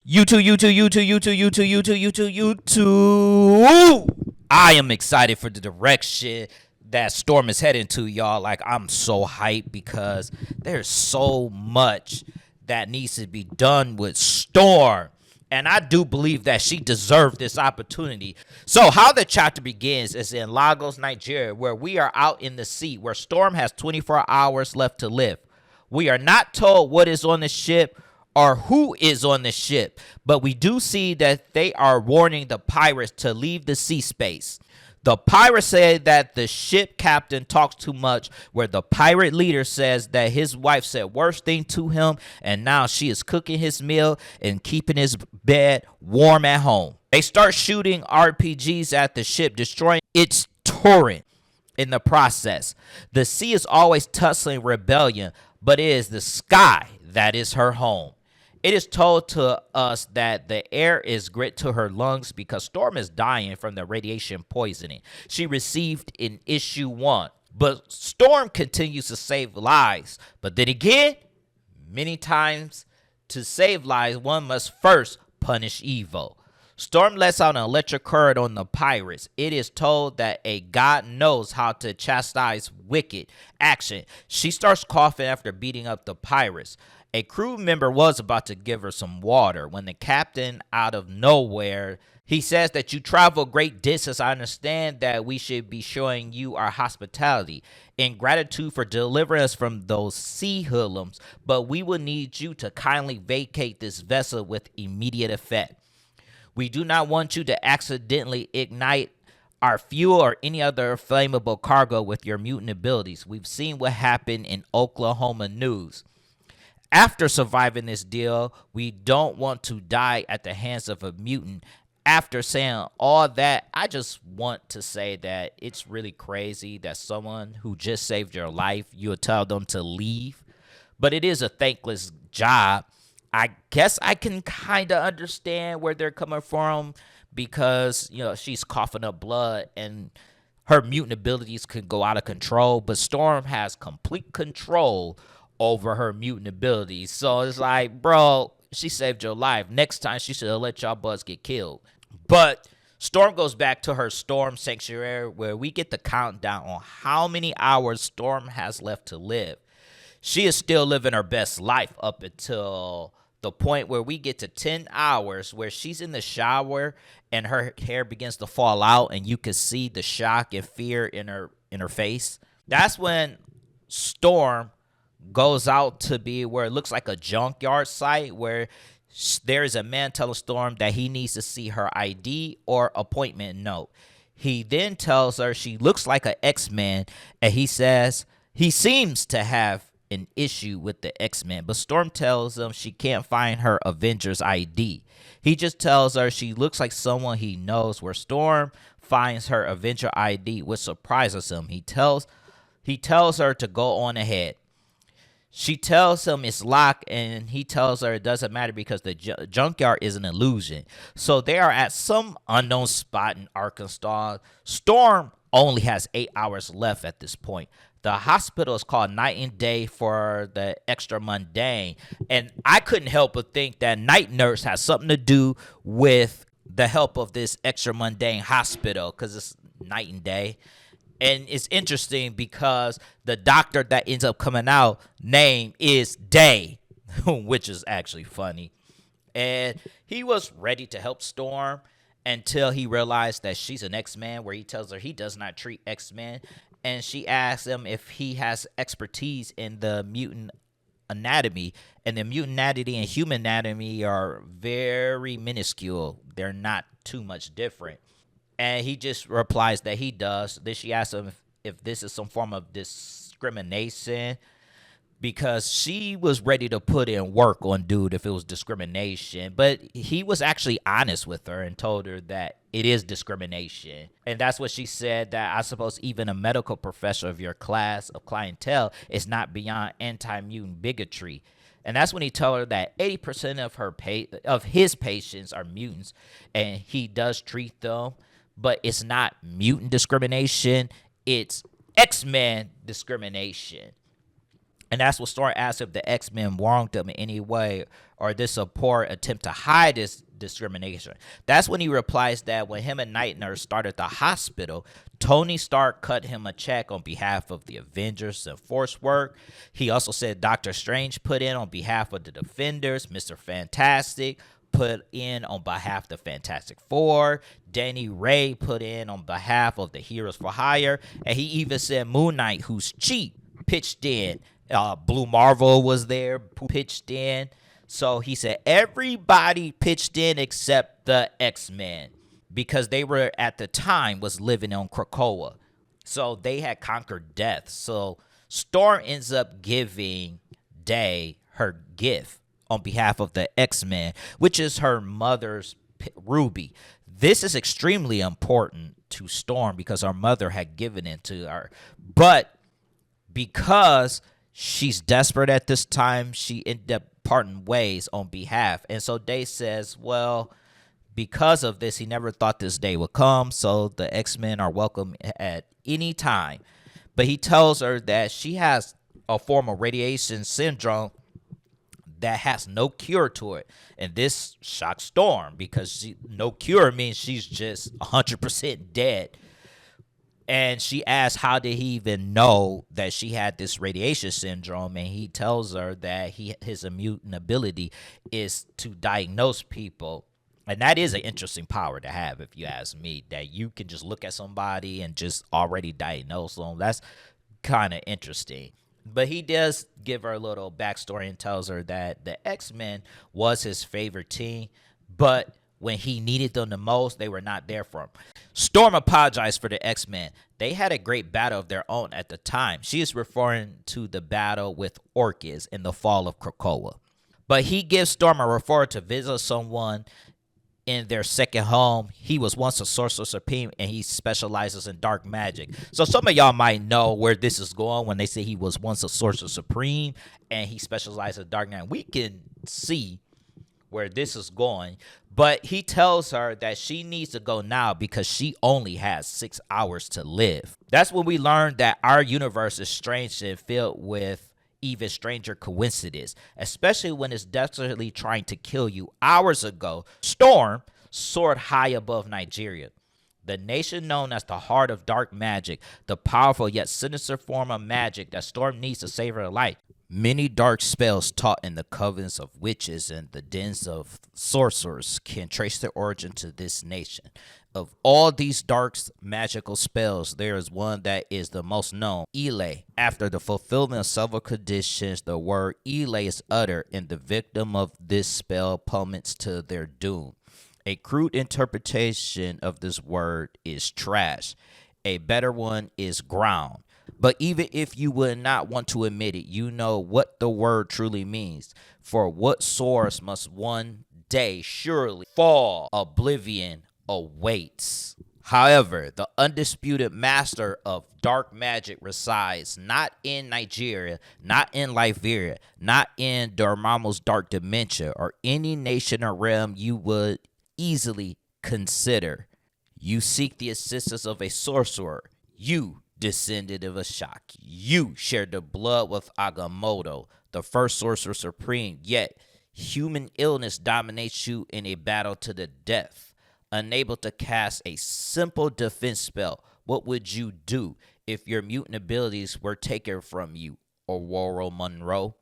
YouTube. I am excited for the direction that Storm is heading to, y'all. Like, I'm so hyped because there's so much that needs to be done with Storm. And I do believe that she deserved this opportunity. So, how the chapter begins is in Lagos, Nigeria, where we are out in the sea, where Storm has 24 hours left to live. We are not told what is on the ship or who is on the ship, but we do see that they are warning the pirates to leave the sea space. The pirates say that the ship captain talks too much, where the pirate leader says that his wife said worse thing to him, and now she is cooking his meal and keeping his bed warm at home. They start shooting RPGs at the ship, destroying its turret in the process. The sea is always tussling rebellion, but it is the sky that is her home. It is told to us that the air is grit to her lungs because Storm is dying from the radiation poisoning she received in issue 1. But Storm continues to save lives. But then again, many times to save lives, one must first punish evil. Storm lets out an electric current on the pirates. It is told that a god knows how to chastise wicked action. She starts coughing after beating up the pirates. A crew member was about to give her some water when the captain, out of nowhere, he says that you travel great distance. I understand that we should be showing you our hospitality in gratitude for delivering us from those sea hoodlums, but we will need you to kindly vacate this vessel with immediate effect. We do not want you to accidentally ignite our fuel or any other flammable cargo with your mutant abilities. We've seen what happened in Oklahoma news. After surviving this deal, we don't want to die at the hands of a mutant. After saying all that, I just want to say that it's really crazy that someone who just saved your life, you'll tell them to leave. But it is a thankless job. I guess I can kind of understand where they're coming from because, she's coughing up blood and her mutant abilities can go out of control. But Storm has complete control over her mutant abilities. So it's like, bro, she saved your life. Next time, she should have let y'all buzz get killed. But Storm goes back to her Storm Sanctuary where we get the countdown on how many hours Storm has left to live. She is still living her best life up until the point where we get to 10 hours where she's in the shower and her hair begins to fall out and you can see the shock and fear in her face. That's when Storm goes out to be where it looks like a junkyard site where there is a man telling Storm that he needs to see her ID or appointment note. He then tells her she looks like an X-Men, and he says he seems to have an issue with the X-Men, but Storm tells him she can't find her Avengers ID. He just tells her she looks like someone he knows, where Storm finds her Avenger ID, which surprises him. He tells her to go on ahead. She tells him it's locked, and he tells her it doesn't matter because the junkyard is an illusion. So they are at some unknown spot in Arkansas. Storm only has 8 hours left at this point. The hospital is called Night and Day for the extra mundane. And I couldn't help but think that Night Nurse has something to do with the help of this extra mundane hospital because it's night and day. And it's interesting because the doctor that ends up coming out name is Day, which is actually funny. And he was ready to help Storm until he realized that she's an X-Man, where he tells her he does not treat X-Men. And she asks him if he has expertise in the mutant anatomy. And the mutant anatomy and human anatomy are very minuscule. They're not too much different. And he just replies that he does. Then she asks him if this is some form of discrimination, because she was ready to put in work on dude if it was discrimination. But he was actually honest with her and told her that it is discrimination. And that's what she said, that I suppose even a medical professor of your class of clientele is not beyond anti-mutant bigotry. And that's when he told her that 80% of his patients are mutants, and he does treat them. But it's not mutant discrimination. It's X-Men discrimination. And that's what Storm asked if the X-Men wronged him in any way or this a poor attempt to hide this discrimination. That's when he replies that when him and Night Nurse started the hospital, Tony Stark cut him a check on behalf of the Avengers and Force work. He also said Doctor Strange put in on behalf of the Defenders, Mr. Fantastic put in on behalf of the Fantastic Four. Danny Ray put in on behalf of the Heroes for Hire. And he even said Moon Knight, who's cheap, pitched in. Blue Marvel was there, pitched in. So he said everybody pitched in except the X-Men because they were at the time was living on Krakoa. So they had conquered death. So Storm ends up giving Day her gift on behalf of the X-Men, which is her mother's ruby. This is extremely important to Storm because her mother had given it to her. But because she's desperate at this time, she ended up parting ways on behalf. And so Day says, well, because of this, he never thought this day would come. So the X-Men are welcome at any time. But he tells her that she has a form of radiation syndrome that has no cure to it. And this shocks Storm because no cure means she's just 100% dead. And she asks, how did he even know that she had this radiation syndrome? And he tells her that his mutant ability is to diagnose people. And that is an interesting power to have, if you ask me, that you can just look at somebody and just already diagnose them. That's kind of interesting. But he does give her a little backstory and tells her that the X-Men was his favorite team, but when he needed them the most, they were not there for him. Storm apologized for the X-Men. They had a great battle of their own at the time. She is referring to the battle with Orchis in the fall of Krakoa. But he gives Storm a referral to visit someone in their second home. He was once a sorcerer supreme, and he specializes in dark magic. So some of y'all might know where this is going when they say he was once a sorcerer supreme and he specializes in dark magic. We can see where this is going. But he tells her that she needs to go now because she only has 6 hours to live. That's when we learn that our universe is strange and filled with even stranger coincidence, especially when it's desperately trying to kill you. Hours ago, Storm soared high above Nigeria, the nation known as the heart of dark magic, the powerful yet sinister form of magic that Storm needs to save her life. Many dark spells taught in the covens of witches and the dens of sorcerers can trace their origin to this nation. Of all these dark magical spells, there is one that is the most known, Ile. After the fulfillment of several conditions, the word Ile is uttered, and the victim of this spell plummets to their doom. A crude interpretation of this word is trash. A better one is ground. But even if you would not want to admit it, you know what the word truly means. For what source must one day surely fall? Oblivion awaits. However, the undisputed master of dark magic resides not in Nigeria, not in Liberia, not in Dormammu's dark dementia, or any nation or realm you would easily consider. You seek the assistance of a sorcerer. You, descendant of Ashaki. You shared the blood with Agamotto, the first sorcerer supreme, yet human illness dominates you in a battle to the death. Unable to cast a simple defense spell, what would you do if your mutant abilities were taken from you, Aurora Monroe?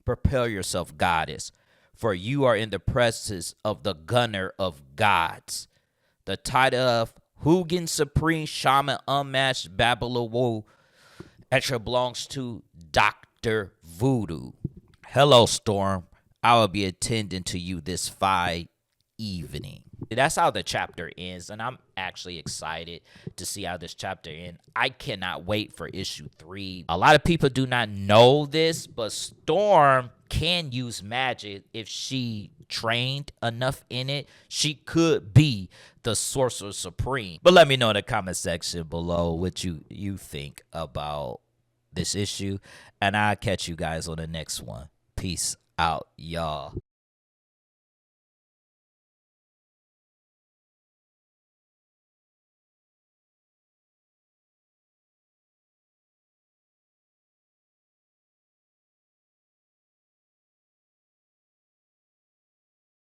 Prepare yourself, goddess, for you are in the presence of the gunner of gods. The title of Hugin Supreme Shaman Unmatched Babalawo actually belongs to Dr. Voodoo. Hello, Storm. I will be attending to you this fine evening. That's how the chapter ends, and I'm actually excited to see how this chapter ends. I cannot wait for issue 3. A lot of people do not know this, but Storm can use magic if she trained enough in it. She could be the Sorcerer Supreme. But let me know in the comment section below what you think about this issue, and I'll catch you guys on the next one. Peace out, y'all.